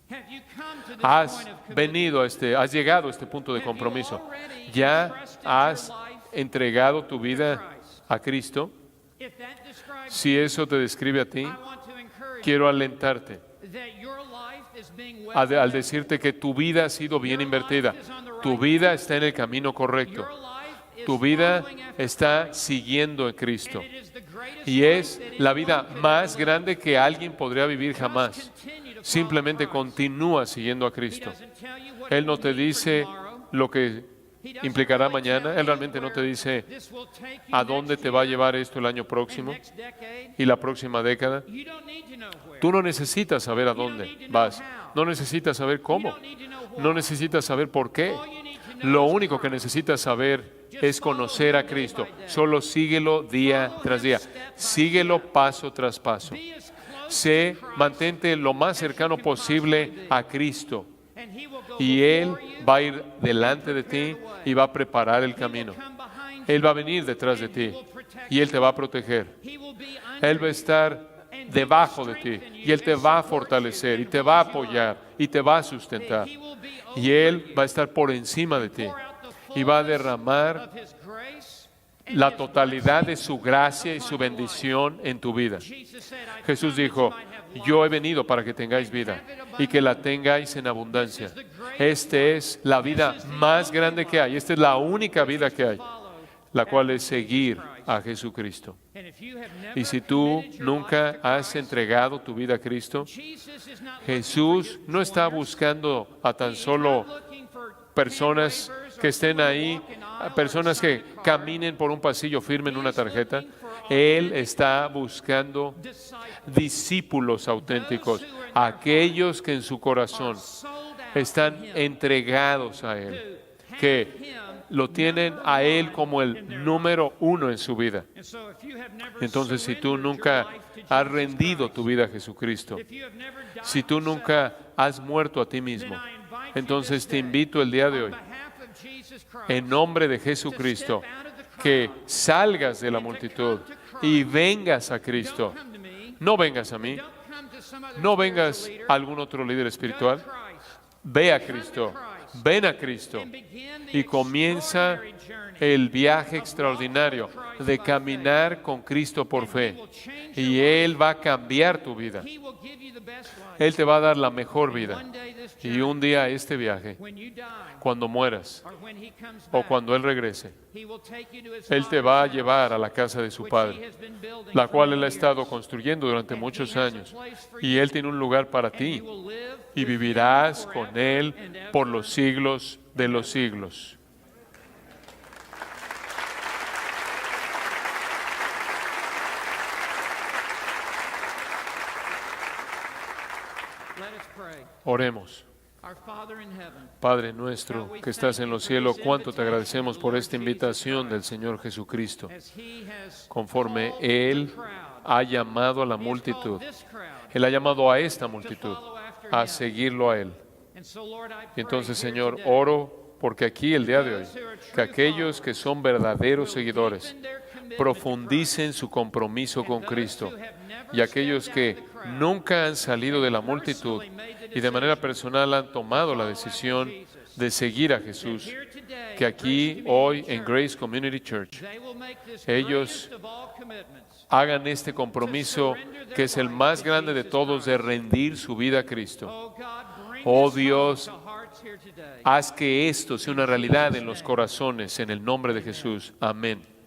Have you come to this Has point of commitment? venido has llegado a este punto de Have you compromiso. already ¿Ya entrusted has your life entregado tu to vida Christ? a Cristo? If that describes Si eso te describe a ti, I want to encourage quiero alentarte you that your life is being well al invested. decirte que tu vida ha sido bien invertida. Tu vida está en el camino correcto. Your life is Tu vida following after está Christ. siguiendo a Cristo. And it is the greatest Y life es that la anyone vida could más ever grande live. que alguien podría vivir Just jamás. continue to follow Simplemente Christ. continúa siguiendo a He Cristo. doesn't tell you what Él it no will te mean for dice tomorrow. lo que He doesn't implicará really mañana. tell Él you realmente no te where dice this will take you a dónde next te va a year llevar esto el año and próximo next decade. y la próxima década. You don't need to know where. Tú no necesitas saber a dónde vas. No necesitas saber You cómo. don't need to know why. No necesitas saber por qué. All you need to know Lo is único que Christ. necesitas saber es conocer a Cristo. Solo síguelo día tras día. Síguelo paso tras paso. Be as close Sé, to Christ mantente lo más cercano as you can posible possibly be. a Cristo. And he will go Y Él before you. va a ir delante de ti y va a preparar el He will camino. come behind Él you. va a venir detrás de ti y Él te va a proteger. He will be Él under va a you. estar debajo de ti y Él te va a fortalecer y te va a apoyar y te va a sustentar. He will be Y Él va a estar por encima de ti pour out the y va a fullness derramar of his grace and la his totalidad de blessing su gracia y upon su your life. bendición en tu vida. Jesus said, "I Jesús come dijo, that you might have life." yo he venido para que tengáis vida y que la tengáis en abundancia. Esta es la vida más grande que hay. Esta es la única vida que hay, Follow la cual es after seguir Jesus Christ. a Jesucristo. And if you have never Y si tú committed your nunca life to has Christ, entregado tu vida a Cristo, Jesus is not Jesús looking for no your está joiners. buscando a tan He's solo not looking for personas hand wavers or que estén someone ahí, walk an aisle or personas que sign a card. caminen por un pasillo, firmen una He's tarjeta. looking for Él está buscando disciples, discípulos auténticos, aquellos que en su corazón sold out están to him, entregados a Él, who have que him lo tienen number a Él one como in el their número uno en su vida. life. And so if you have never Entonces, si tú surrendered nunca your life to has Jesus rendido Christ, tu vida a Jesucristo, if you have never died si tú to self, nunca has muerto a ti mismo, then I invite you entonces this te day, invito el día de on hoy, behalf of Jesus Christ, en nombre de to Jesucristo, step out of the que crowd salgas de la and to multitud come to Christ. y vengas a Cristo. Don't come to me. No vengas a mí, Don't come to some other no spiritual vengas leader. a algún otro líder Go espiritual. to Christ Ve a Cristo, ven a Cristo and begin the y comienza extraordinary journey el viaje extraordinario de caminar con Cristo por fe. Y Él va a cambiar tu vida. He will give you the best life. Él te va a dar la mejor vida. One day this Y journey, un día este viaje, when you die cuando mueras or when he comes o back, cuando Él regrese, he will take you to his Él te va a Father's llevar house, a la casa de su which he Padre, has been building la for cual Él many ha estado years. construyendo durante And muchos he has a años. place for Y you, Él tiene un lugar para and ti. you will live Y with him vivirás forever con Él and ever. por los siglos de los siglos. Let us pray. Oremos. Our Father in heaven, Padre nuestro que estás en los cielos, cuánto te agradecemos por esta invitación del Señor Jesucristo. as he has Conforme called Él the crowd, ha llamado a la he has multitud, called this crowd Él ha llamado a esta to multitud follow after a him. seguirlo a Él. And so, Lord, I Y pray entonces, here Señor, today, oro porque aquí el día de hoy, que aquellos que son verdaderos seguidores deepen their commitment to profundicen su compromiso con Cristo, y aquellos que nunca han salido de la multitud y de manera personal han tomado la decisión de seguir a Jesús, here today, que aquí hoy en Grace Community Church they will make this ellos greatest of all commitments, hagan este compromiso que es el más grande de todos de rendir su vida a Cristo. oh God, bring Oh this Dios, home to hearts here today. Haz que esto sea una realidad en los corazones, en el nombre de Jesús. Amén.